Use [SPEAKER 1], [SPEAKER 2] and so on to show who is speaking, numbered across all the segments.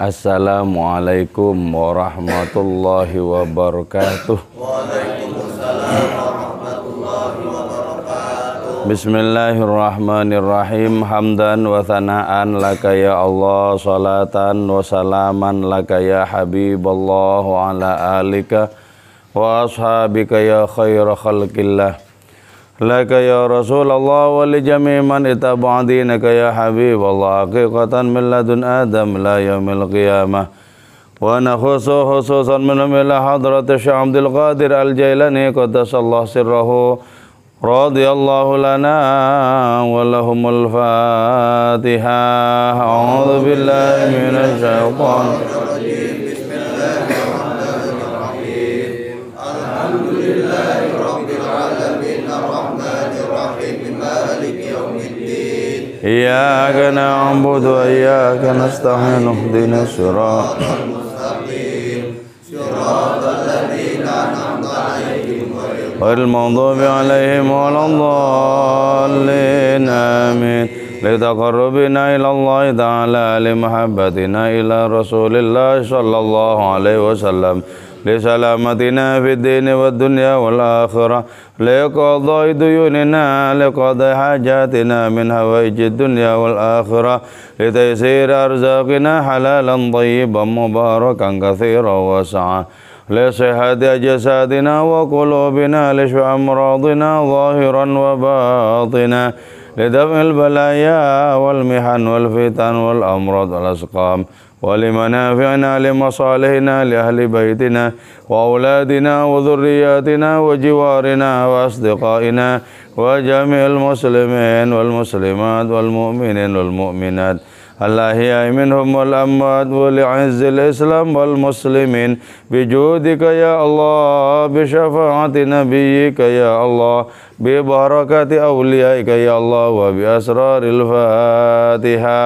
[SPEAKER 1] Assalamualaikum warahmatullahi wabarakatuh.
[SPEAKER 2] Waalaikumsalam warahmatullahi wabarakatuh.
[SPEAKER 1] Bismillahirrahmanirrahim. Hamdan wa thana'an laka ya Allah, salatan wa salaman laka ya Habiballah, wa ala alika wa ashabika ya khaira khalqillah. Laka ya Rasulullah wa li jami' man ittaba'a dinaka ya Habiballah, haqiqatan min ladun Adam la yaumil qiyamah. Wa nakhusu khususan min ila hadrati Syekh Abdul Qadir Al-Jailani qaddasallahu sirrahu radhiyallahu lana wa lahumul Fatihah. A'udzu billahi minasy syaithanir rajim. Iyyaka na'budu wa iyyaka nasta'in ihdinas siratal mustaqim siratal ladzina an'amta 'alaihim ghairil maghdubi 'alaihim waladdallin amin. Litaqarrubina ila Allah ta'ala limahabbatina ila Rasulillah sallallahu alaihi wasallam lisalamatina fid dini wad dunya wal akhirah liqadai duyunina liqadai hajatina min hawaijid dunya wal akhirah litaysir arzaqina halalan tayyiban mubarakan katsiran wasa'a lisihhati jasadina wa qulubina lishfi amradina zahiran wa batina lidaf'il balaya wal mihan wal fitan wal amrad wal asqam ولمنافعنا لمصالحنا لأهل بيتنا وأولادنا وذرياتنا وجوارنا وأصدقائنا وجميع المسلمين والمسلمات والمؤمنين والمؤمنات الأحياء منهم والأموات ولعز الإسلام والمسلمين بجودك يا الله بشفاعة نبيك يا الله ببركة أوليائك يا الله وبأسرار الفاتحة.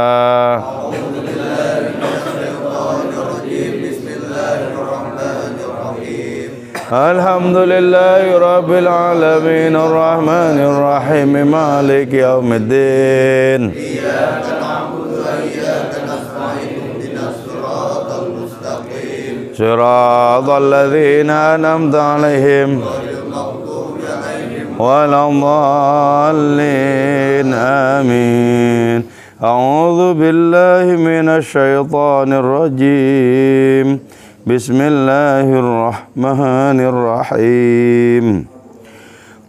[SPEAKER 1] Alhamdulillahi Rabbil Alamin Ar-Rahmanir Rahim Maliki Yawmiddin.
[SPEAKER 2] Iyyaka na'budu wa iyyaka nasta'in ihdinas siratal mustaqim
[SPEAKER 1] Siratal ladzina an'amta 'alaihim
[SPEAKER 2] ghairil maghdubi 'alaihim
[SPEAKER 1] waladdallin amin. A'udzu billahi minasy syaithanir rajim. Bismillahirrahmanirrahim.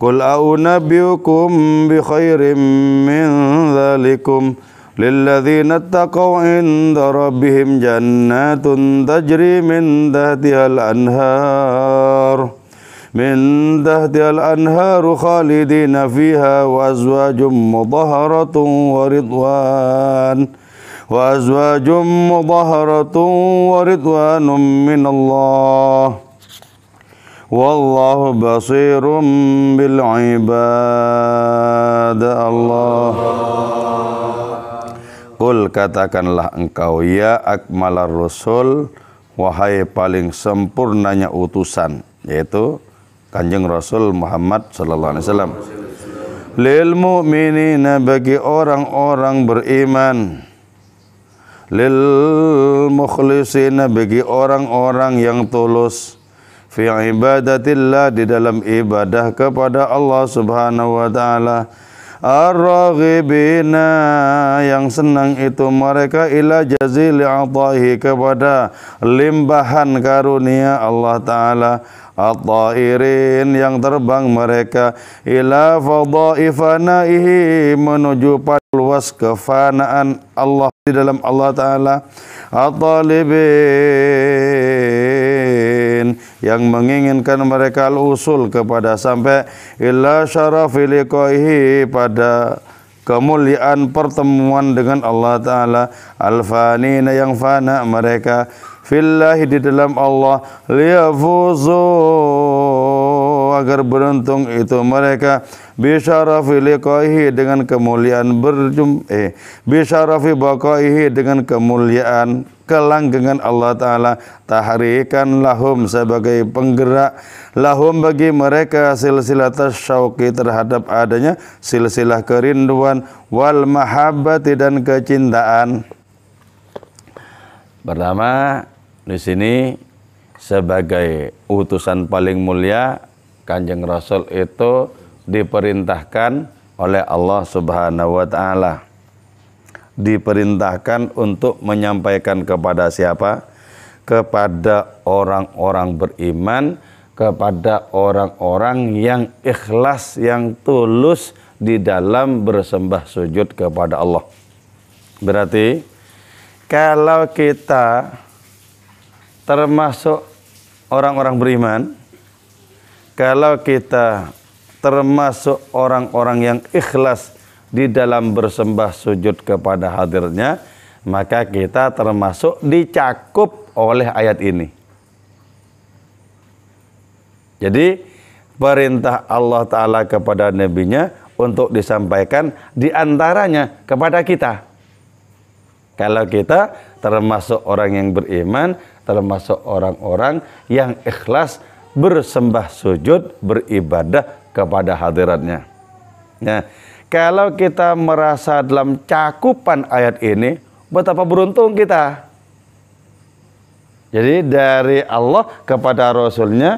[SPEAKER 1] Qul a'unabbiukum bi khairim min dzalikum lilladzina ittaqaw 'inda rabbihim jannatun tajri min tahtihal anhar khalidina fiha wa azwajum mutahharatun wa azwajum mutahharatun wa ridwanun minallah wallahu basirum bil ibad. Allah. Qul, katakanlah engkau ya akmalar rusul, wahai paling sempurnanya utusan, yaitu Kanjeng Rasul Muhammad sallallahu alaihi wasallam, lil mu'minina, bagi orang-orang beriman, lil mukhlisina, bagi orang-orang yang tulus, fi ibadatillah, di dalam ibadah kepada Allah Subhanahu wa taala, ar-raghibina, yang senang itu mereka, ila jazili atahi, kepada limpahan karunia Allah taala, at-tairin, yang terbang mereka, ila fadhaifanaihi, menuju pada luas kefanaan Allah di dalam Allah taala, at-talibin, yang menginginkan mereka al-usul, kepada sampai ila syarafi liqaihi, pada kemuliaan pertemuan dengan Allah taala, al-fanina, yang fana mereka, fillahi, di dalam Allah, liyafuzu, agar beruntung itu mereka, bisyarafi liqaihi, dengan kemuliaan bisyarafi baqaihi, dengan kemuliaan kelanggengan Allah taala, tahrikan lahum, sebagai penggerak, lahum, bagi mereka, silsilatas syauqi, terhadap adanya silsilah kerinduan, wal mahabbati, dan kecintaan. Pertama, di sini sebagai utusan paling mulia, Kanjeng Rasul itu diperintahkan oleh Allah Subhanahu wa taala. Diperintahkan untuk menyampaikan kepada siapa? Kepada orang-orang beriman, kepada orang-orang yang ikhlas, yang tulus di dalam bersembah sujud kepada Allah. Berarti kalau kita termasuk orang-orang beriman, kalau kita termasuk orang-orang yang ikhlas di dalam bersembah sujud kepada hadirnya, maka kita termasuk dicakup oleh ayat ini. Jadi perintah Allah Ta'ala kepada Nabi-Nya untuk disampaikan diantaranya kepada kita. Kalau kita termasuk orang yang beriman, termasuk orang-orang yang ikhlas bersembah sujud, beribadah kepada hadiratnya. Nah, kalau kita merasa dalam cakupan ayat ini, betapa beruntung kita. Jadi dari Allah kepada Rasulnya,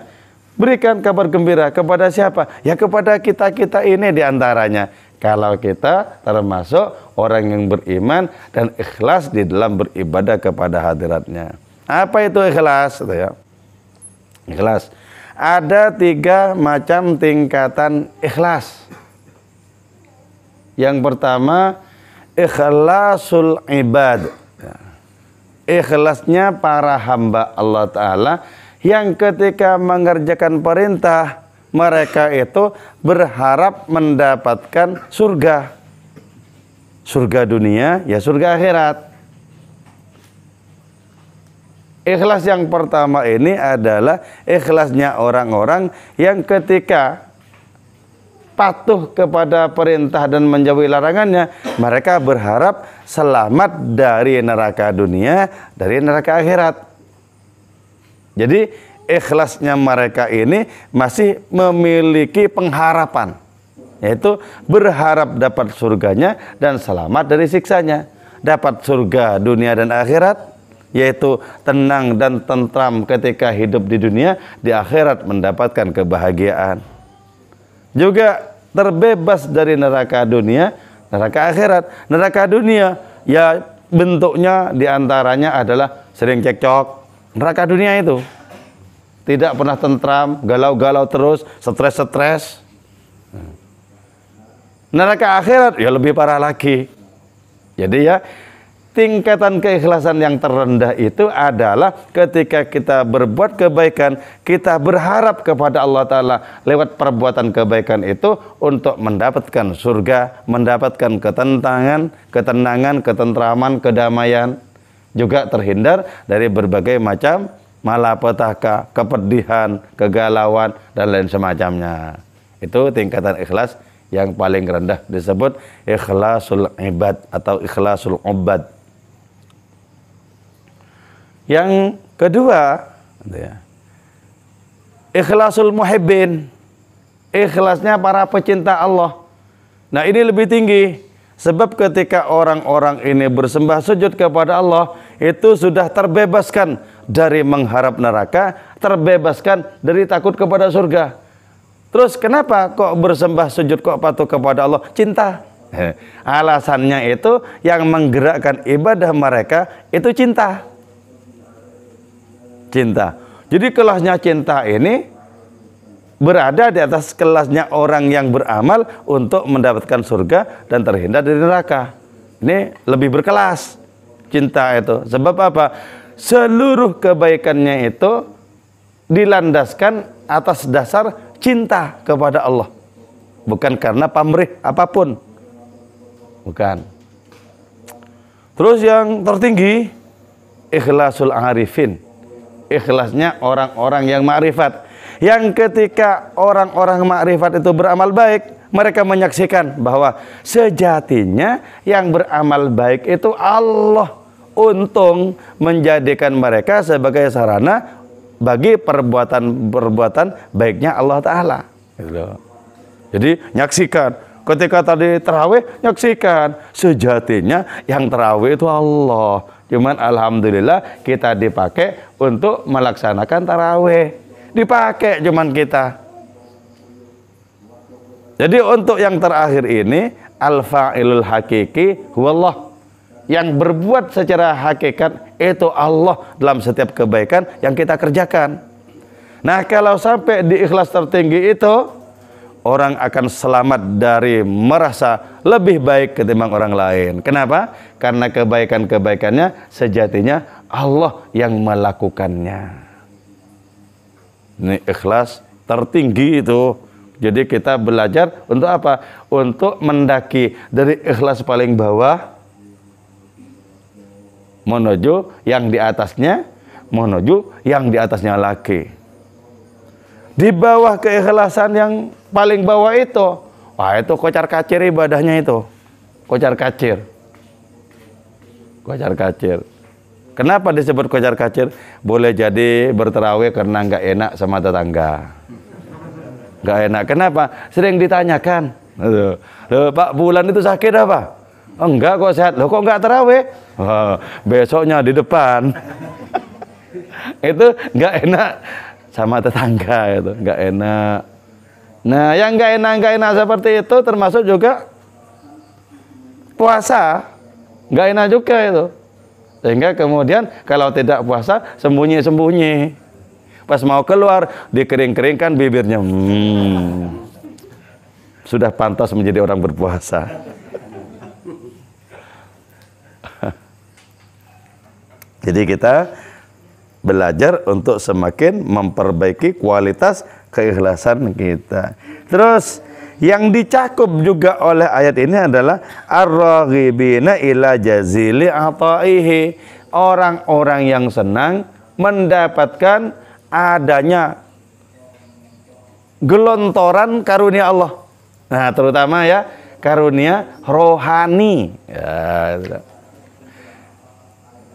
[SPEAKER 1] berikan kabar gembira kepada siapa? Ya kepada kita-kita ini diantaranya. Kalau kita termasuk orang yang beriman dan ikhlas di dalam beribadah kepada hadiratnya. Apa itu ikhlas? Ikhlas. Ada 3 macam tingkatan ikhlas. Yang pertama, ikhlasul ibad. Ikhlasnya para hamba Allah Ta'ala yang ketika mengerjakan perintah, mereka itu berharap mendapatkan surga. Surga dunia, ya surga akhirat. Ikhlas yang pertama ini adalah ikhlasnya orang-orang yang ketika patuh kepada perintah dan menjauhi larangannya, mereka berharap selamat dari neraka dunia, dari neraka akhirat. Jadi ikhlasnya mereka ini masih memiliki pengharapan, yaitu berharap dapat surganya dan selamat dari siksanya. Dapat surga dunia dan akhirat, yaitu tenang dan tentram ketika hidup di dunia, di akhirat mendapatkan kebahagiaan. Juga terbebas dari neraka dunia, neraka akhirat. Neraka dunia ya bentuknya diantaranya adalah sering cekcok. Neraka dunia itu tidak pernah tentram, galau-galau terus, stres-stres. Neraka akhirat ya lebih parah lagi. Jadi ya tingkatan keikhlasan yang terendah itu adalah ketika kita berbuat kebaikan, kita berharap kepada Allah Ta'ala lewat perbuatan kebaikan itu untuk mendapatkan surga, mendapatkan ketenangan, ketentraman, kedamaian, juga terhindar dari berbagai macam malapetaka, kepedihan, kegalauan, dan lain semacamnya. Itu tingkatan ikhlas yang paling rendah, disebut ikhlasul ibad atau ikhlasul ubad. Yang kedua, ikhlasul muhibbin, ikhlasnya para pecinta Allah. Nah ini lebih tinggi, sebab ketika orang-orang ini bersembah sujud kepada Allah, itu sudah terbebaskan dari mengharap neraka, terbebaskan dari takut kepada surga. Terus kenapa kok bersembah sujud, kok patuh kepada Allah? Cinta. Alasannya itu yang menggerakkan ibadah mereka itu cinta. Cinta. Jadi kelasnya cinta ini berada di atas kelasnya orang yang beramal untuk mendapatkan surga dan terhindar dari neraka. Ini lebih berkelas cinta itu. Sebab apa? Seluruh kebaikannya itu dilandaskan atas dasar cinta kepada Allah. Bukan karena pamrih apapun. Bukan. Terus yang tertinggi, ikhlasul arifin. Ikhlasnya orang-orang yang ma'rifat, yang ketika orang-orang ma'rifat itu beramal baik, mereka menyaksikan bahwa sejatinya yang beramal baik itu Allah, untung menjadikan mereka sebagai sarana bagi perbuatan-perbuatan baiknya Allah Ta'ala. Jadi nyaksikan, ketika tadi terawih, nyaksikan sejatinya yang terawih itu Allah, Cuman alhamdulillah kita dipakai untuk melaksanakan tarawih. Dipakai cuman kita. Jadi untuk yang terakhir ini, al-fa'ilul hakiki huwallah. Yang berbuat secara hakikat itu Allah dalam setiap kebaikan yang kita kerjakan. Nah, kalau sampai di ikhlas tertinggi itu, orang akan selamat dari merasa lebih baik ketimbang orang lain. Kenapa? Karena kebaikan-kebaikannya sejatinya Allah yang melakukannya. Ini ikhlas tertinggi itu. Jadi kita belajar untuk apa? Untuk mendaki dari ikhlas paling bawah menuju yang di atasnya, menuju yang di atasnya lagi. Di bawah keikhlasan yang paling bawah itu, wah itu kocar-kacir ibadahnya itu. Kocar-kacir. Kocar-kacir. Kenapa disebut kocar-kacir? Boleh jadi berterawih karena nggak enak sama tetangga. Nggak enak. Kenapa? Sering ditanyakan. Loh, Pak, bulan itu sakit apa? Oh, enggak kok sehat. Loh kok enggak terawih? Wah, besoknya di depan. Itu enggak enak sama tetangga itu, enggak enak. Nah, yang enggak enak seperti itu termasuk juga puasa. Enggak enak juga itu. Sehingga kemudian kalau tidak puasa sembunyi-sembunyi. Pas mau keluar dikering-keringkan bibirnya. Sudah pantas menjadi orang berpuasa. Jadi kita belajar untuk semakin memperbaiki kualitas keikhlasan kita. Terus yang dicakup juga oleh ayat ini adalah ar-raghibina ila jazili ataihi. Orang-orang yang senang mendapatkan adanya gelontoran karunia Allah. Nah, terutama ya karunia rohani. Ya,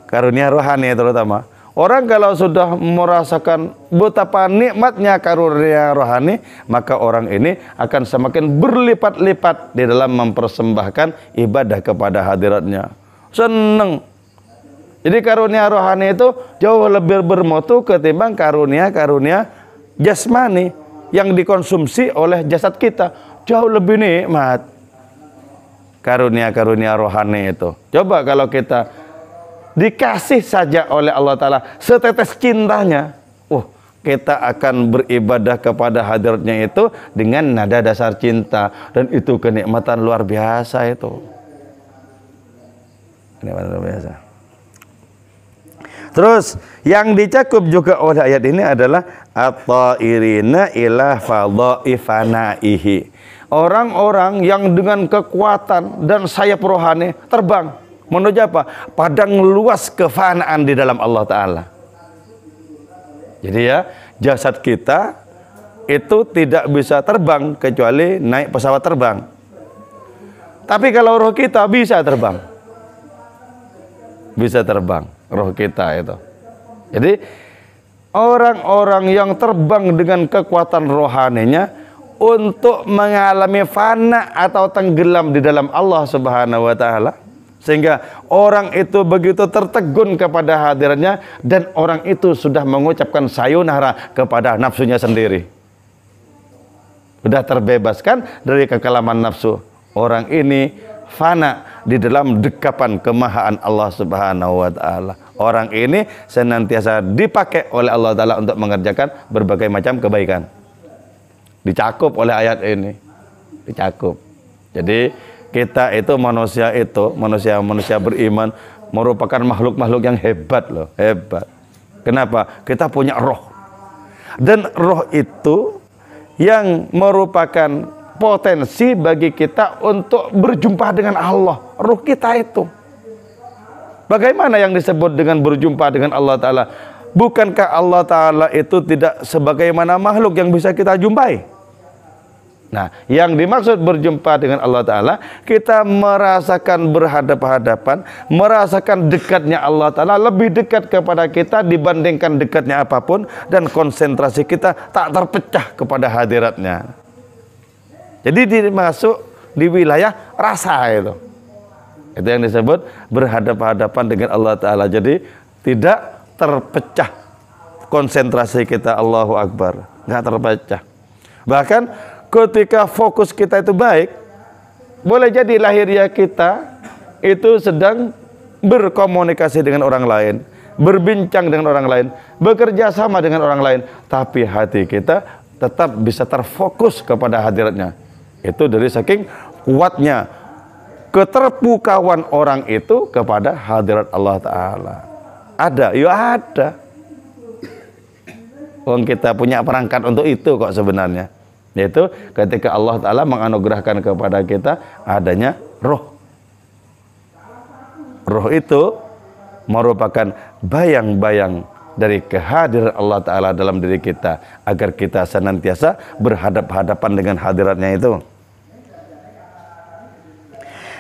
[SPEAKER 1] karunia rohani terutama. Orang kalau sudah merasakan betapa nikmatnya karunia rohani, maka orang ini akan semakin berlipat-lipat di dalam mempersembahkan ibadah kepada hadiratnya. Seneng. Jadi karunia rohani itu jauh lebih bermutu ketimbang karunia-karunia jasmani yang dikonsumsi oleh jasad kita. Jauh lebih nikmat karunia-karunia rohani itu. Coba kalau kita dikasih saja oleh Allah Ta'ala setetes cintanya, kita akan beribadah kepada hadiratnya itu dengan nada dasar cinta, dan itu kenikmatan luar biasa itu. Kenikmatan luar biasa. Terus yang dicakup juga oleh ayat ini adalah at-ta'irina ila fadha'ifanaihi. Orang-orang yang dengan kekuatan dan sayap rohani terbang menuju apa? Padang luas kefanaan di dalam Allah Ta'ala. Jadi ya, jasad kita itu tidak bisa terbang kecuali naik pesawat terbang. Tapi kalau roh kita bisa terbang. Bisa terbang, roh kita itu. Jadi, orang-orang yang terbang dengan kekuatan rohaninya untuk mengalami fana atau tenggelam di dalam Allah Subhanahu wa Ta'ala. Sehingga orang itu begitu tertegun kepada hadirannya, dan orang itu sudah mengucapkan sayonara kepada nafsunya sendiri. Sudah terbebaskan dari kekelaman nafsu. Orang ini fana di dalam dekapan kemahaan Allah Subhanahu wa Ta'ala. Orang ini senantiasa dipakai oleh Allah Ta'ala untuk mengerjakan berbagai macam kebaikan. Dicakup oleh ayat ini. Dicakup. Jadi kita itu manusia beriman merupakan makhluk-makhluk yang hebat loh, hebat. Kenapa? Kita punya roh. Dan roh itu yang merupakan potensi bagi kita untuk berjumpa dengan Allah. Roh kita itu. Bagaimana yang disebut dengan berjumpa dengan Allah Ta'ala? Bukankah Allah Ta'ala itu tidak sebagaimana makhluk yang bisa kita jumpai? Nah, yang dimaksud berjumpa dengan Allah Ta'ala, kita merasakan berhadapan-hadapan, merasakan dekatnya Allah Ta'ala, lebih dekat kepada kita dibandingkan dekatnya apapun, dan konsentrasi kita tak terpecah kepada hadiratnya. Jadi dimasuk di wilayah rasa itu. Itu yang disebut berhadapan-hadapan dengan Allah Ta'ala. Jadi tidak terpecah konsentrasi kita, Allahu Akbar, nggak terpecah. Bahkan ketika fokus kita itu baik, boleh jadi lahiriah kita itu sedang berkomunikasi dengan orang lain, berbincang dengan orang lain, bekerja sama dengan orang lain, tapi hati kita tetap bisa terfokus kepada hadiratnya. Itu dari saking kuatnya keterpukauan orang itu kepada hadirat Allah Ta'ala. Ada, ya ada. Wong kita punya perangkat untuk itu kok sebenarnya. Yaitu ketika Allah Ta'ala menganugerahkan kepada kita adanya roh. Roh itu merupakan bayang-bayang dari kehadiran Allah Ta'ala dalam diri kita, agar kita senantiasa berhadap-hadapan dengan hadiratnya itu.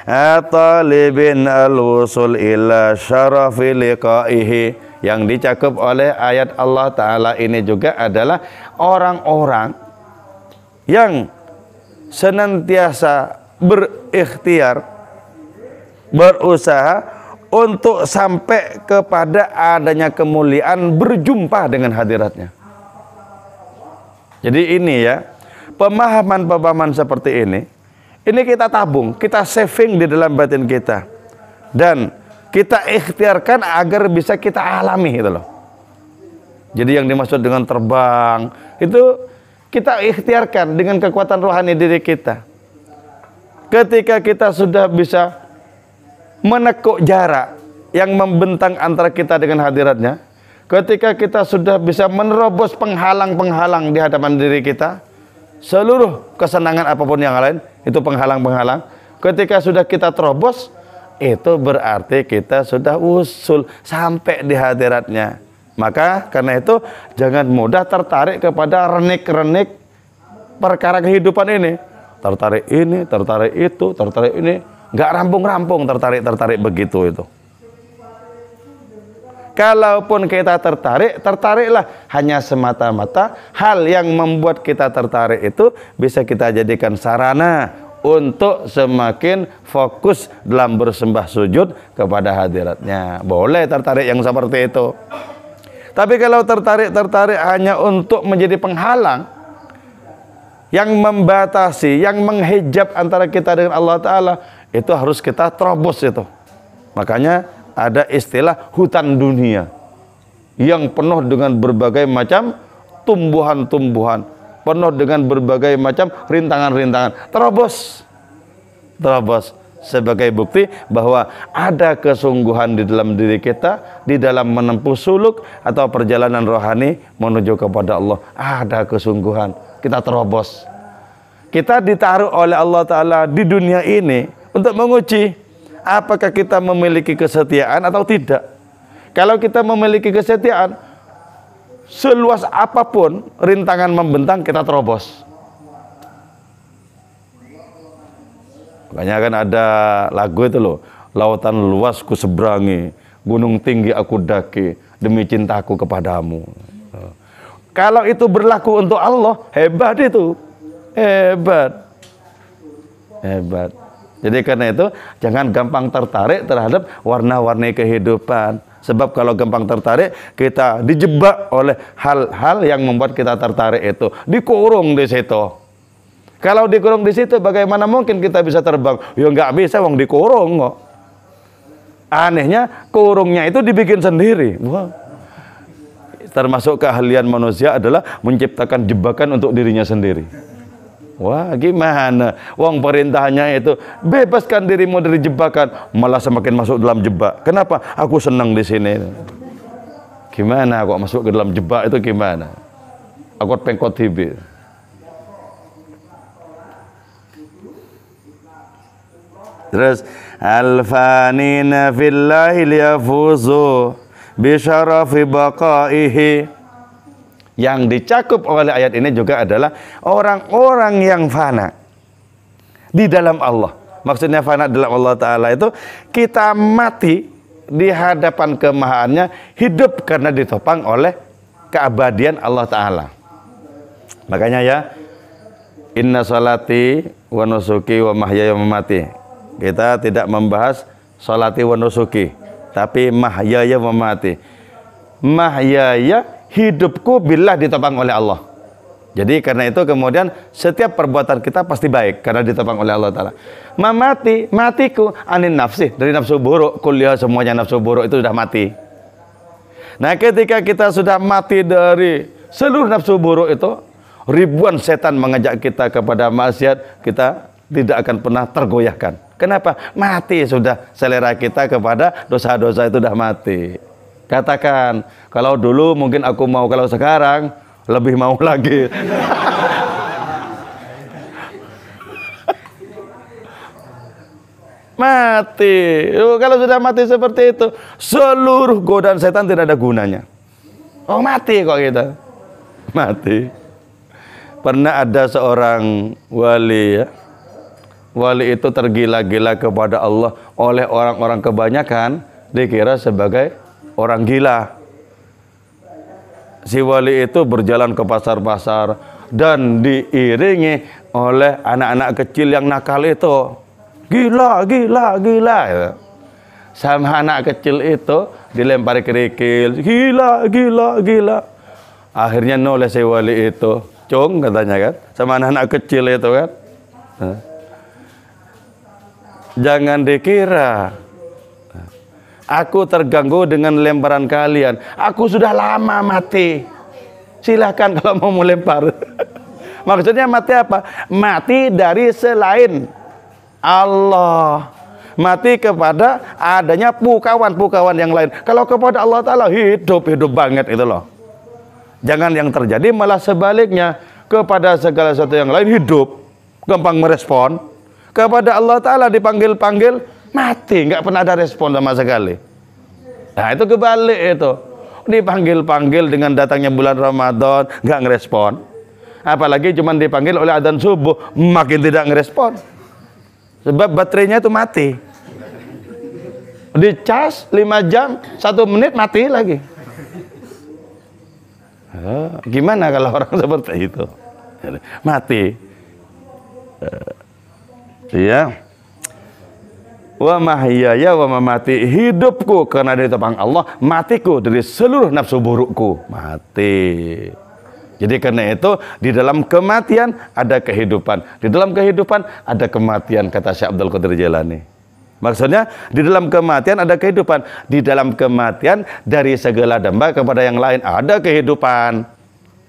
[SPEAKER 1] At-talibin al-wusul ila syarafi liqaihi. Yang dicakup oleh ayat Allah Ta'ala ini juga adalah orang-orang yang senantiasa berikhtiar, berusaha untuk sampai kepada adanya kemuliaan berjumpa dengan hadiratnya. Jadi ini ya, pemahaman-pemahaman seperti ini kita tabung, kita saving di dalam batin kita, dan kita ikhtiarkan agar bisa kita alami gitu loh. Jadi yang dimaksud dengan terbang itu kita ikhtiarkan dengan kekuatan rohani diri kita. Ketika kita sudah bisa menekuk jarak yang membentang antara kita dengan hadiratnya, ketika kita sudah bisa menerobos penghalang-penghalang di hadapan diri kita, seluruh kesenangan apapun yang lain itu penghalang-penghalang, ketika sudah kita terobos, itu berarti kita sudah usul sampai di hadiratnya. Maka karena itu jangan mudah tertarik kepada renik-renik perkara kehidupan ini. Tertarik ini, tertarik itu, tertarik ini, nggak rampung-rampung tertarik begitu itu. Kalaupun kita tertariklah hanya semata-mata hal yang membuat kita tertarik itu bisa kita jadikan sarana untuk semakin fokus dalam bersembah sujud kepada hadiratnya. Boleh tertarik yang seperti itu. Tapi kalau tertarik hanya untuk menjadi penghalang, yang membatasi, yang menghijab antara kita dengan Allah Ta'ala, itu harus kita terobos itu. Makanya ada istilah hutan dunia yang penuh dengan berbagai macam tumbuhan-tumbuhan, penuh dengan berbagai macam rintangan-rintangan. Terobos sebagai bukti bahwa ada kesungguhan di dalam diri kita, di dalam menempuh suluk atau perjalanan rohani menuju kepada Allah. Ada kesungguhan, kita terobos. Kita ditaruh oleh Allah Ta'ala di dunia ini untuk menguji apakah kita memiliki kesetiaan atau tidak. Kalau kita memiliki kesetiaan, seluas apapun rintangan membentang, kita terobos. Makanya kan ada lagu itu loh, lautan luas ku seberangi, gunung tinggi aku daki, demi cintaku kepadamu. Kalau itu berlaku untuk Allah, hebat itu. Hebat. Jadi karena itu jangan gampang tertarik terhadap warna-warni kehidupan. Sebab kalau gampang tertarik, kita dijebak oleh hal-hal yang membuat kita tertarik itu, dikurung di situ. Kalau dikurung di situ, bagaimana mungkin kita bisa terbang? Ya nggak bisa, wong dikurung kok. Anehnya, kurungnya itu dibikin sendiri. Wah. Termasuk keahlian manusia adalah menciptakan jebakan untuk dirinya sendiri. Wah, gimana? Wong perintahnya itu bebaskan dirimu dari jebakan, malah semakin masuk dalam jebak. Kenapa? Aku senang di sini. Gimana kok masuk ke dalam jebak itu gimana? Aku pengkot TV. Terus al-fanina fillahi liyafuzu bi syarafi baqaihi. Yang dicakup oleh ayat ini juga adalah orang-orang yang fana di dalam Allah. Maksudnya fana dalam Allah Ta'ala itu kita mati di hadapan kemahaannya, hidup karena ditopang oleh keabadian Allah Ta'ala. Makanya ya, inna salati wa nusuki wa mahyaya wa mamati. Kita tidak membahas salati wa nusuki, tapi mahyaya wa mamati. Mahyaya, hidupku billah ditopang oleh Allah. Jadi karena itu kemudian setiap perbuatan kita pasti baik karena ditopang oleh Allah Ta'ala. Mamati, matiku anin nafsi, dari nafsu buruk. Kuliah semuanya nafsu buruk itu sudah mati. Nah ketika kita sudah mati dari seluruh nafsu buruk itu, ribuan setan mengajak kita kepada maksiat, kita tidak akan pernah tergoyahkan. Kenapa? Mati sudah selera kita kepada dosa-dosa itu sudah mati. Katakan, kalau dulu mungkin aku mau, kalau sekarang lebih mau lagi. Mati. Kalau sudah mati seperti itu, seluruh godaan setan tidak ada gunanya. Oh mati kok kita. Mati. Pernah ada seorang wali ya. Wali itu tergila-gila kepada Allah oleh orang-orang kebanyakan dikira sebagai orang gila. Si wali itu berjalan ke pasar-pasar dan diiringi oleh anak-anak kecil yang nakal itu. Gila, gila, gila. Sama anak kecil itu dilempari kerikil. Gila, gila, gila. Akhirnya noleh si wali itu. Cung katanya kan. Sama anak-anak kecil itu kan. Jangan dikira aku terganggu dengan lemparan kalian. Aku sudah lama mati. Silahkan kalau mau melempar. Maksudnya mati apa? Mati dari selain Allah. Mati kepada adanya pukawan-pukawan yang lain. Kalau kepada Allah Ta'ala hidup banget itu loh. Jangan yang terjadi malah sebaliknya. Kepada segala sesuatu yang lain hidup, gampang merespon. Kepada Allah Ta'ala dipanggil-panggil mati, nggak pernah ada respon sama sekali. Nah itu kebalik itu. Dipanggil-panggil dengan datangnya bulan Ramadan, nggak ngerespon. Apalagi cuma dipanggil oleh adzan subuh, makin tidak ngerespon. Sebab baterainya itu mati. Dicas 5 jam, 1 menit mati lagi. Gimana kalau orang seperti itu? Mati. Ya. Wa mahyaya wa mamati, hidupku karena ditopang Allah, matiku dari seluruh nafsu burukku. Mati. Jadi karena itu di dalam kematian ada kehidupan, di dalam kehidupan ada kematian, kata Syekh Abdul Qadir Jailani. Maksudnya di dalam kematian ada kehidupan, di dalam kematian dari segala damba kepada yang lain ada kehidupan.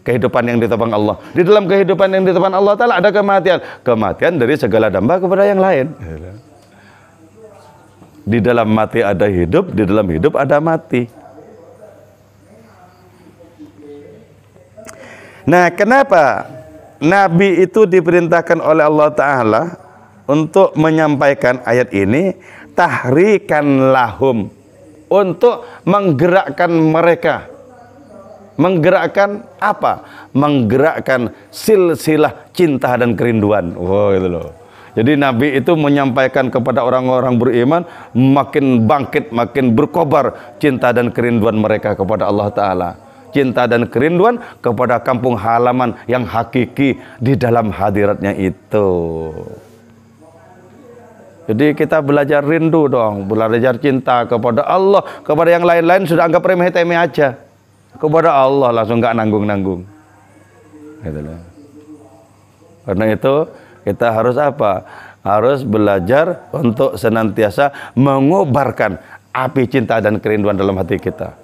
[SPEAKER 1] Kehidupan yang ditopang Allah. Di dalam kehidupan yang ditopang Allah Ta'ala ada kematian. Kematian dari segala damba kepada yang lain. Di dalam mati ada hidup, di dalam hidup ada mati. Nah, kenapa Nabi itu diperintahkan oleh Allah Ta'ala untuk menyampaikan ayat ini? Tahrikan lahum, untuk menggerakkan mereka. Menggerakkan apa? Menggerakkan silsilah cinta dan kerinduan. Wow, itu loh. Jadi Nabi itu menyampaikan kepada orang-orang beriman makin bangkit, makin berkobar cinta dan kerinduan mereka kepada Allah Ta'ala. Cinta dan kerinduan kepada kampung halaman yang hakiki di dalam hadiratnya itu. Jadi kita belajar rindu dong, belajar cinta kepada Allah, kepada yang lain-lain sudah anggap remeh-temeh aja. Kepada Allah langsung nggak nanggung-nanggung. Gitu loh. Karena itu kita harus apa? Harus belajar untuk senantiasa mengobarkan api cinta dan kerinduan dalam hati kita.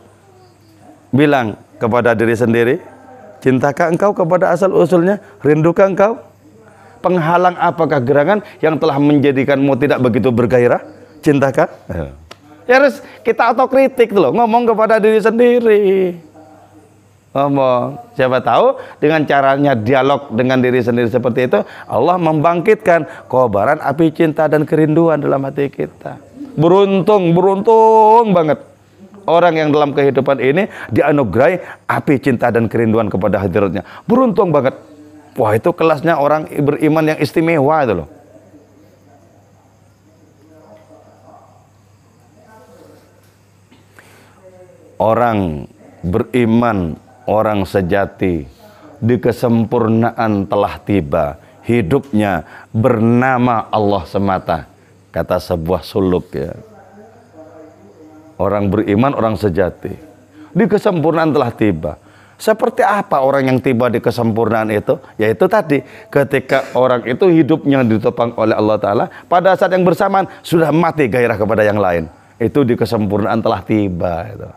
[SPEAKER 1] Bilang kepada diri sendiri, cintakah engkau kepada asal usulnya? Rindukah engkau? Penghalang apakah gerangan yang telah menjadikanmu tidak begitu bergairah? Cintakah? Ya harus kita otokritik loh, ngomong kepada diri sendiri. Ngomong, siapa tahu dengan caranya dialog dengan diri sendiri seperti itu, Allah membangkitkan kobaran api cinta dan kerinduan dalam hati kita. Beruntung banget orang yang dalam kehidupan ini dianugerahi api cinta dan kerinduan kepada hadiratnya. Beruntung banget. Wah, itu kelasnya orang beriman yang istimewa itu loh. Orang beriman, orang sejati di kesempurnaan telah tiba, hidupnya bernama Allah semata, kata sebuah suluk ya. Orang beriman, orang sejati. Di kesempurnaan telah tiba. Seperti apa orang yang tiba di kesempurnaan itu? Yaitu tadi, ketika orang itu hidupnya ditopang oleh Allah Ta'ala, pada saat yang bersamaan sudah mati gairah kepada yang lain. Itu di kesempurnaan telah tiba. Itu.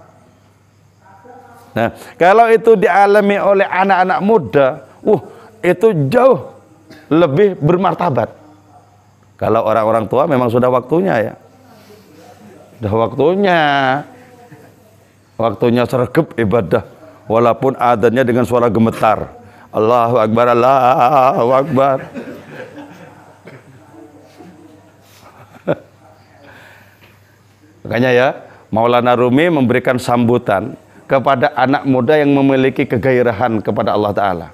[SPEAKER 1] Nah, kalau itu dialami oleh anak-anak muda, itu jauh lebih bermartabat. Kalau orang-orang tua memang sudah waktunya ya. Sudah waktunya sergap ibadah. Walaupun adanya dengan suara gemetar. Allahu Akbar, Allahu Akbar. Makanya ya, Maulana Rumi memberikan sambutan kepada anak muda yang memiliki kegairahan kepada Allah Ta'ala.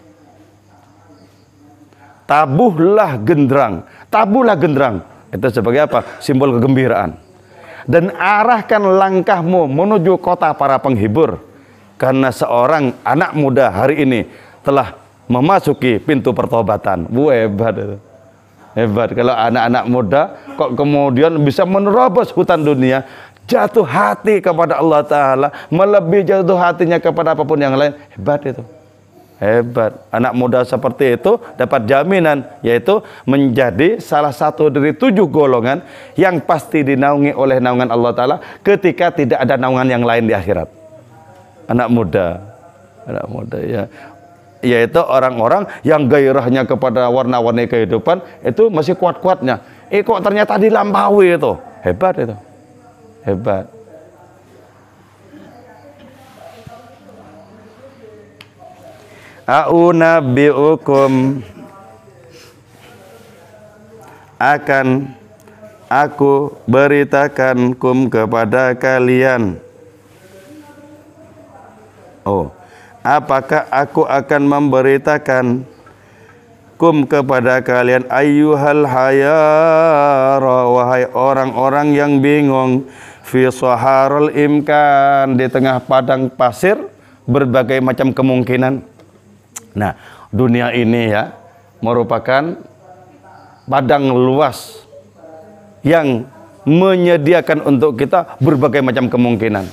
[SPEAKER 1] Tabuhlah genderang. Itu sebagai apa? Simbol kegembiraan. Dan arahkan langkahmu menuju kota para penghibur. Karena seorang anak muda hari ini telah memasuki pintu pertobatan. Hebat itu. Hebat kalau anak-anak muda kok kemudian bisa menerobos hutan dunia, jatuh hati kepada Allah Ta'ala, melebihi jatuh hatinya kepada apapun yang lain. Hebat itu. Hebat. Anak muda seperti itu dapat jaminan, yaitu menjadi salah satu dari 7 golongan yang pasti dinaungi oleh naungan Allah Ta'ala ketika tidak ada naungan yang lain di akhirat. Anak muda ya, yaitu orang-orang yang gairahnya kepada warna-warni kehidupan itu masih kuat-kuatnya. Kok ternyata dilampaui itu. Hebat itu. Hebat. A'unabbi'ukum, akan aku beritakan kepada kalian. Apakah aku akan memberitakan kepada kalian, ayyuhal hayara, wahai orang-orang yang bingung, fi saharul imkan, di tengah padang pasir berbagai macam kemungkinan. Nah, dunia ini ya merupakan padang luas yang menyediakan untuk kita berbagai macam kemungkinan.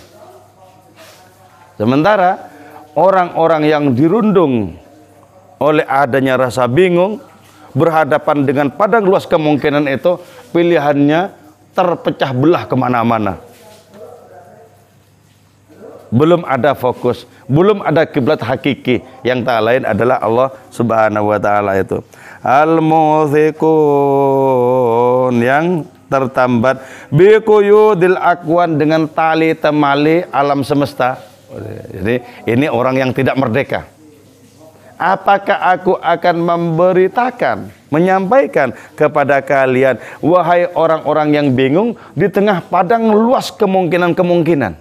[SPEAKER 1] Sementara orang-orang yang dirundung oleh adanya rasa bingung, berhadapan dengan padang luas kemungkinan itu, pilihannya terpecah belah kemana-mana. Belum ada fokus, belum ada kiblat hakiki, yang tak lain adalah Allah Subhanahu wa Ta'ala itu. Al-muthiqun, yang tertambat biquyudil akwan, dengan tali temali alam semesta. Jadi ini orang yang tidak merdeka. Apakah aku akan memberitakan, menyampaikan kepada kalian, wahai orang-orang yang bingung di tengah padang luas kemungkinan-kemungkinan.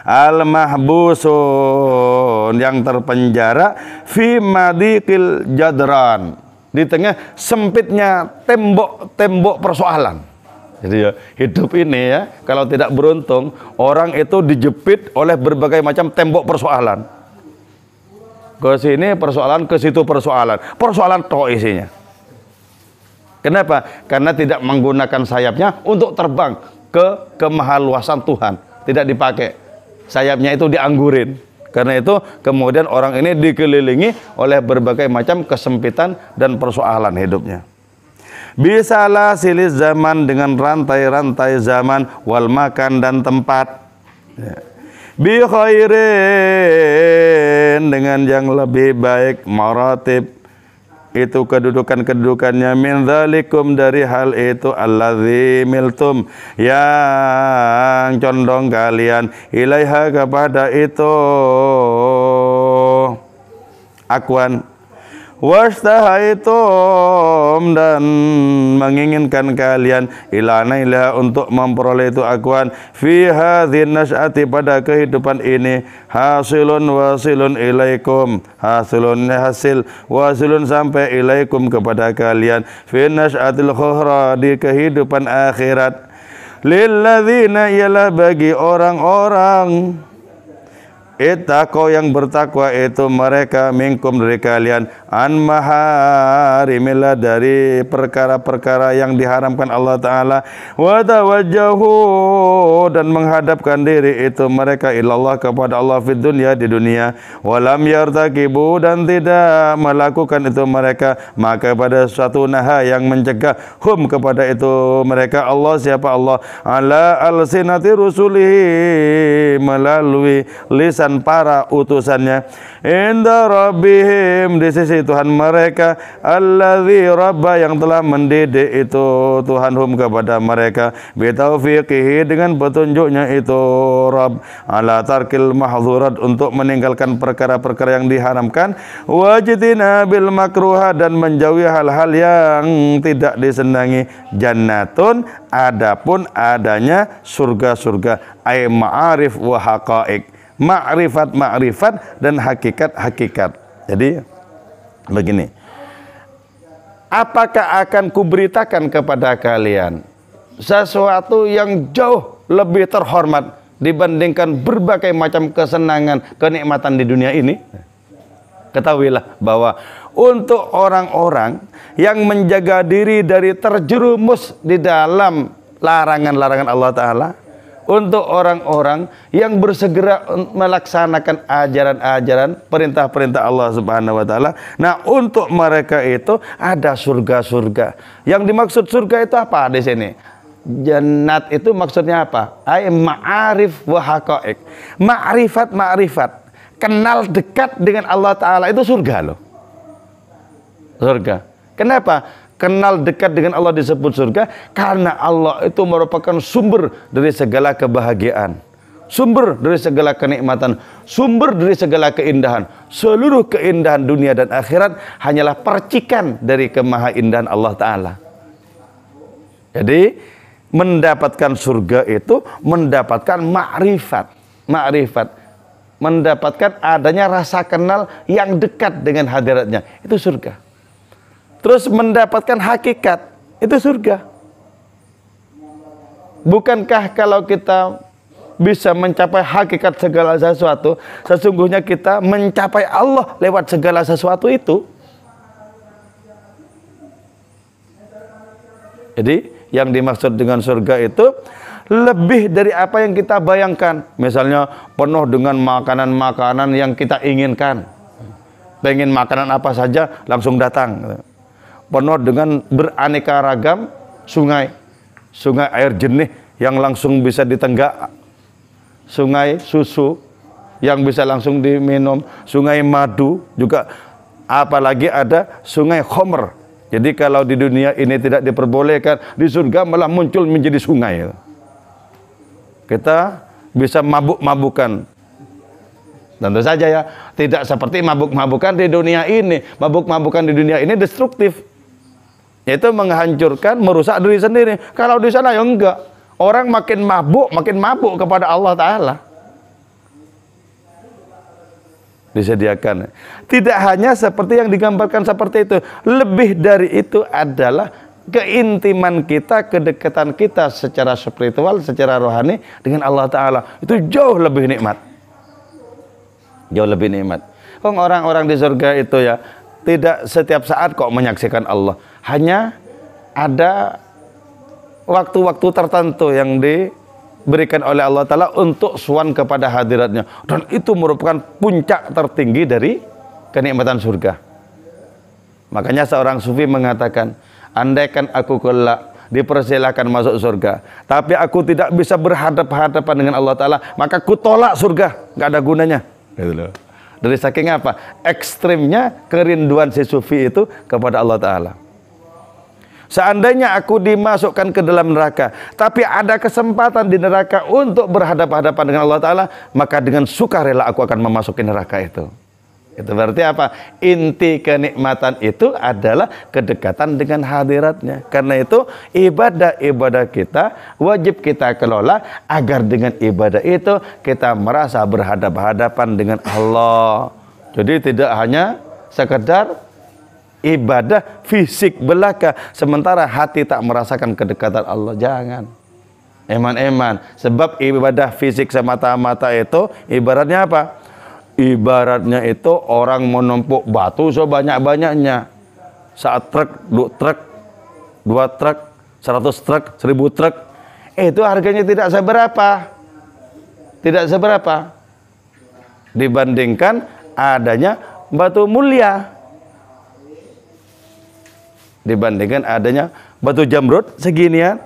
[SPEAKER 1] Al-mahbusun, yang terpenjara, fi madiqil jadran, di tengah sempitnya tembok persoalan. Jadi ya, hidup ini ya, kalau tidak beruntung, orang itu dijepit oleh berbagai macam tembok persoalan. Ke sini persoalan, ke situ persoalan. Persoalan toh isinya. Kenapa? Karena tidak menggunakan sayapnya untuk terbang ke kemahaluasan Tuhan. Tidak dipakai. Sayapnya itu dianggurin. Karena itu kemudian orang ini dikelilingi oleh berbagai macam kesempitan dan persoalan hidupnya. Bisalah silih zaman, dengan rantai-rantai zaman, wal makan dan tempat. Bi khairin, dengan yang lebih baik, maratib, itu kedudukannya, min dzalikum, dari hal itu, alladzi miltum, yang condong kalian, ilaiha, kepada itu, akwan, wastahaitum, dan menginginkan kalian, ilana untuk memperoleh itu akwan, fi hadzin nas'ati, pada kehidupan ini, hasilun wasilun ilaikum, hasilun hasil, wasilun sampai ilaikum, kepada kalian, fi nas'atil khuhra, di kehidupan akhirat, lilladzina, ialah bagi orang-orang ittaqau, yang bertakwa itu, mereka, minkum, dari kalian, an maharimillah, dari perkara-perkara yang diharamkan Allah Ta'ala, wa tawajjahu, dan menghadapkan diri itu mereka ilallah, kepada Allah, fid dunya, di dunia, walam yartakibu, dan tidak melakukan itu mereka maka pada suatu naha yang mencegah hum, kepada itu mereka, Allah, siapa Allah, ala alsinati rusulihi, melalui lisan para utusannya, inda rabbihim, di sisi Tuhan mereka, alladzi rabba, yang telah mendidik itu Tuhan hum, kepada mereka, bitaufiqihi, dengan petunjuknya itu Rabb, ala tarkil mahzurat, untuk meninggalkan perkara-perkara yang diharamkan, wajidina bil makruha, dan menjauhi hal-hal yang tidak disenangi, jannatun, adapun adanya surga-surga, ay ma'arif wa haqa'iq, ma'rifat dan hakikat. Jadi begini, apakah akan kuberitakan kepada kalian sesuatu yang jauh lebih terhormat dibandingkan berbagai macam kesenangan, kenikmatan di dunia ini? Ketahuilah bahwa untuk orang-orang yang menjaga diri dari terjerumus di dalam larangan-larangan Allah Ta'ala, untuk orang-orang yang bersegera melaksanakan ajaran-ajaran, perintah-perintah Allah Subhanahu wa Ta'ala, nah untuk mereka itu ada surga-surga. Yang dimaksud surga itu apa di sini? Jannat itu maksudnya apa? Ay ma'arif wa haqa'iq. Ma'rifat, kenal dekat dengan Allah Ta'ala, itu surga loh. Surga. Kenapa kenal dekat dengan Allah disebut surga? Karena Allah itu merupakan sumber dari segala kebahagiaan, sumber dari segala kenikmatan, sumber dari segala keindahan. Seluruh keindahan dunia dan akhirat hanyalah percikan dari kemahaindahan Allah Ta'ala. Jadi mendapatkan surga itu mendapatkan ma'rifat, mendapatkan adanya rasa kenal yang dekat dengan hadiratnya, itu surga. Terus mendapatkan hakikat, itu surga. Bukankah kalau kita bisa mencapai hakikat segala sesuatu, sesungguhnya kita mencapai Allah lewat segala sesuatu itu? Jadi yang dimaksud dengan surga itu lebih dari apa yang kita bayangkan. Misalnya penuh dengan makanan-makanan yang kita inginkan. Pengen makanan apa saja langsung datang. Penuh dengan beraneka ragam sungai air jernih yang langsung bisa ditenggak, sungai susu yang bisa langsung diminum, sungai madu juga, apalagi ada sungai khomer. Jadi kalau di dunia ini tidak diperbolehkan, di surga malah muncul menjadi sungai. Kita bisa mabuk-mabukan. Tentu saja ya, tidak seperti mabuk-mabukan di dunia ini. Mabuk-mabukan di dunia ini destruktif, yaitu menghancurkan, merusak diri sendiri. Kalau di sana ya enggak. Orang makin mabuk kepada Allah Ta'ala. Disediakan. Tidak hanya seperti yang digambarkan seperti itu. Lebih dari itu adalah keintiman kita, kedekatan kita secara spiritual, secara rohani dengan Allah Ta'ala. Itu jauh lebih nikmat. Jauh lebih nikmat. Orang-orang di surga itu ya, tidak setiap saat kok menyaksikan Allah. Hanya ada waktu-waktu tertentu yang diberikan oleh Allah Ta'ala untuk suan kepada hadiratnya. Dan itu merupakan puncak tertinggi dari kenikmatan surga. Makanya seorang sufi mengatakan, andaikan aku kelak dipersilakan masuk surga, tapi aku tidak bisa berhadapan-hadapan dengan Allah Ta'ala, maka ku tolak surga, gak ada gunanya. Gitu loh. Dari saking apa? Ekstrimnya kerinduan si sufi itu kepada Allah Ta'ala. Seandainya aku dimasukkan ke dalam neraka, tapi ada kesempatan di neraka untuk berhadapan-hadapan dengan Allah Ta'ala, maka dengan sukarela aku akan memasuki neraka itu. Itu berarti apa? Inti kenikmatan itu adalah kedekatan dengan hadiratnya. Karena itu ibadah-ibadah kita wajib kita kelola agar dengan ibadah itu kita merasa berhadapan-hadapan dengan Allah. Jadi tidak hanya sekedar ibadah fisik belaka sementara hati tak merasakan kedekatan Allah. Jangan. Eman-eman. Sebab ibadah fisik semata-mata itu ibaratnya apa? Ibaratnya itu orang menumpuk batu sebanyak-banyaknya. Saat truk, 2 truk, 100 truk, 1000 truk, itu harganya tidak seberapa. Tidak seberapa dibandingkan adanya batu mulia. Dibandingkan adanya batu jamrud seginian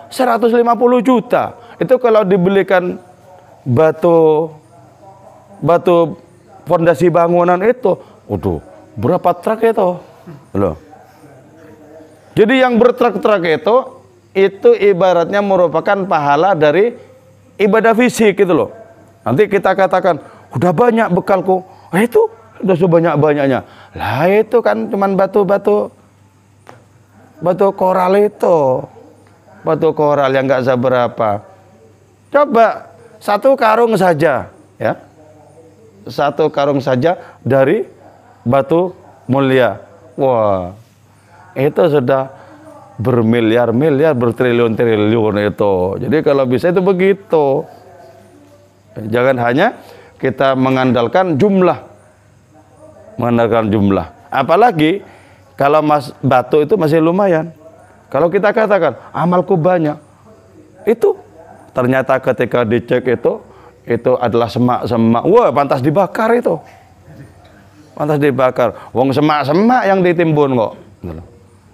[SPEAKER 1] 150 juta. Itu kalau dibelikan batu fondasi bangunan itu, waduh, berapa truk itu? Loh. Jadi yang bertruk-truk itu ibaratnya merupakan pahala dari ibadah fisik gitu loh. Nanti kita katakan, udah banyak bekalku. Itu udah sebanyak-banyaknya. Lah itu kan cuman batu koral itu. Batu koral yang nggak seberapa. Coba 1 karung saja, ya. 1 karung saja dari batu mulia. Wah, itu sudah bermiliar-miliar, bertriliun-triliun itu. Jadi kalau bisa itu begitu. Jangan hanya kita mengandalkan jumlah. Mengandalkan jumlah. Apalagi kalau batu itu masih lumayan. Kalau kita katakan amalku banyak, itu ternyata ketika dicek itu adalah semak-semak. Wah, pantas dibakar itu. Pantas dibakar. Wong semak-semak yang ditimbun kok.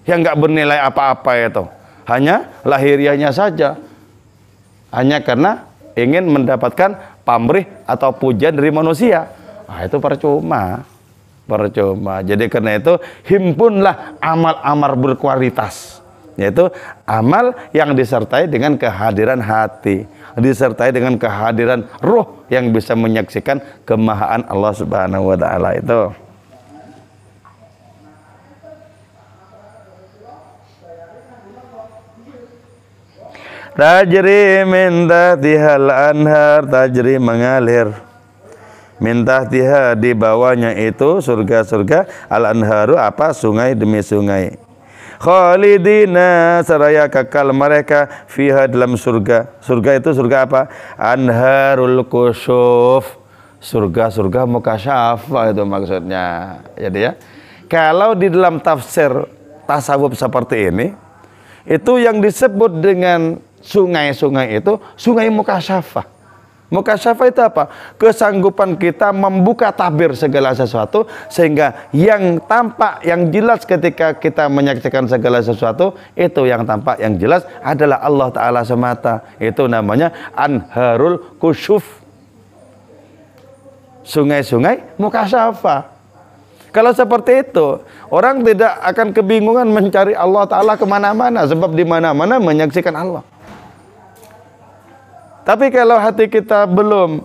[SPEAKER 1] Yang nggak bernilai apa-apa itu. Hanya lahiriahnya saja. Hanya karena ingin mendapatkan pamrih atau pujian dari manusia. Nah, itu percuma. Percuma. Jadi karena itu himpunlah amal-amal berkualitas. Yaitu amal yang disertai dengan kehadiran hati, disertai dengan kehadiran roh yang bisa menyaksikan kemahaan Allah Subhanahu wa taala itu. Tajri min tahtihal anhar, tajri mengalir. Min tahtiha, di bawahnya itu surga-surga, al anharu apa? Sungai demi sungai. Khalidina, seraya kekal mereka fiha, dalam surga. Surga itu surga apa? Anharul kusyuf, surga-surga mukasyafah itu maksudnya. Jadi ya, kalau di dalam tafsir tasawuf seperti ini, itu yang disebut dengan sungai-sungai itu sungai mukasyafah. Mukasyafah itu apa? Kesanggupan kita membuka tabir segala sesuatu, sehingga yang tampak, yang jelas ketika kita menyaksikan segala sesuatu, itu yang tampak, yang jelas adalah Allah Ta'ala semata. Itu namanya anharul kusyuf, sungai-sungai mukasyafah. Kalau seperti itu, orang tidak akan kebingungan mencari Allah Ta'ala kemana-mana, sebab di mana-mana menyaksikan Allah. Tapi kalau hati kita belum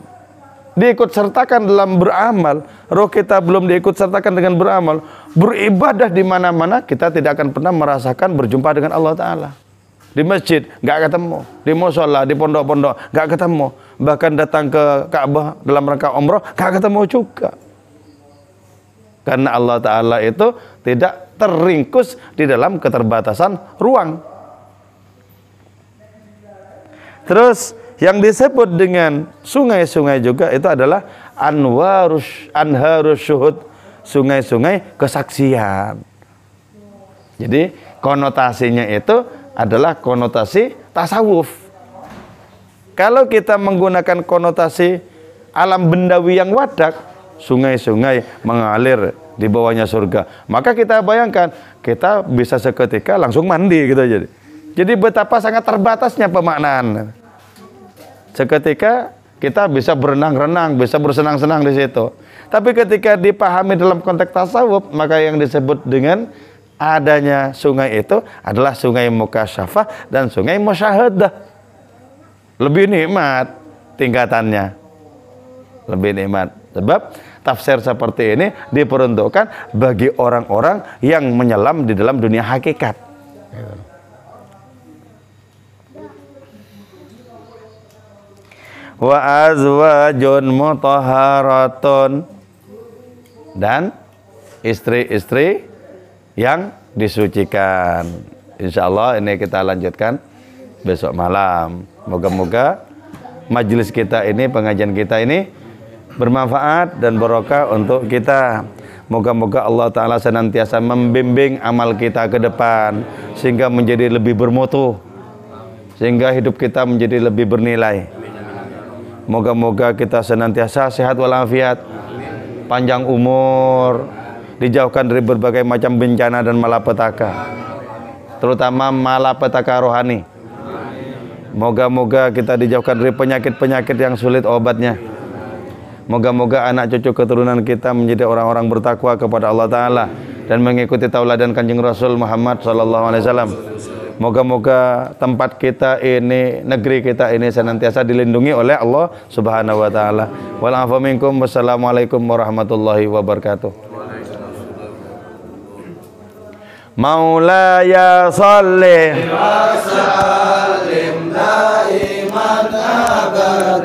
[SPEAKER 1] diikut sertakan dalam beramal, roh kita belum diikut sertakan dengan beramal, beribadah di mana-mana, kita tidak akan pernah merasakan berjumpa dengan Allah Ta'ala. Di masjid nggak ketemu, di musola, di pondok-pondok nggak ketemu, bahkan datang ke Ka'bah dalam rangka umroh nggak ketemu juga. Karena Allah Ta'ala itu tidak terringkus di dalam keterbatasan ruang. Terus yang disebut dengan sungai-sungai juga itu adalah anharus syuhud, sungai-sungai kesaksian. Jadi konotasinya itu adalah konotasi tasawuf. Kalau kita menggunakan konotasi alam bendawi yang wadak, sungai-sungai mengalir di bawahnya surga, maka kita bayangkan kita bisa seketika langsung mandi gitu. Jadi betapa sangat terbatasnya pemaknaan. Seketika kita bisa berenang-renang, bisa bersenang-senang di situ. Tapi ketika dipahami dalam konteks tasawuf, maka yang disebut dengan adanya sungai itu adalah sungai mukasyafah dan sungai musyahadah. Lebih nikmat tingkatannya. Lebih nikmat. Sebab tafsir seperti ini diperuntukkan bagi orang-orang yang menyelam di dalam dunia hakikat. Wa azwajun mutahharatun, dan istri-istri yang disucikan. Insyaallah ini kita lanjutkan besok malam. Moga-moga majelis kita ini, pengajian kita ini bermanfaat dan barokah untuk kita. Moga-moga Allah Ta'ala senantiasa membimbing amal kita ke depan sehingga menjadi lebih bermutu, sehingga hidup kita menjadi lebih bernilai. Moga-moga kita senantiasa sehat walafiat, panjang umur, dijauhkan dari berbagai macam bencana dan malapetaka, terutama malapetaka rohani. Moga-moga kita dijauhkan dari penyakit-penyakit yang sulit obatnya. Moga-moga anak cucu keturunan kita menjadi orang-orang bertakwa kepada Allah Ta'ala dan mengikuti tauladan Kanjeng Rasul Muhammad SAW. Moga-moga tempat kita ini, negeri kita ini senantiasa dilindungi oleh Allah Subhanahu wa Ta'ala. Wal afu minkum. Wassalamualaikum warahmatullahi wabarakatuh. Maulaya sholli wa sallim daiman abada.